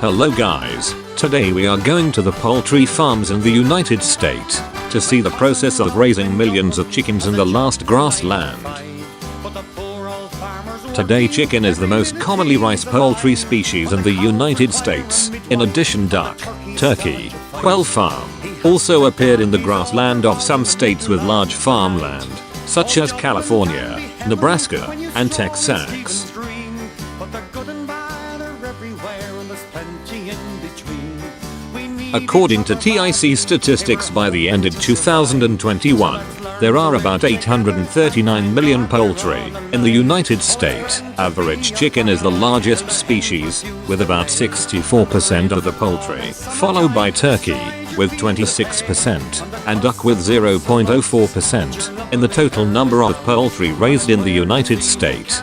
Hello guys, today we are going to the poultry farms in the United States to see the process of raising millions of chickens in the last grassland. Today chicken is the most commonly raised poultry species in the United States. In addition, duck, turkey, quail farm also appeared in the grassland of some states with large farmland, such as California, Nebraska, and Texas. According to TIC statistics, by the end of 2021, there are about 839 million poultry in the United States. Average chicken is the largest species, with about 64% of the poultry, followed by turkey, with 26%, and duck with 0.04% in the total number of poultry raised in the United States.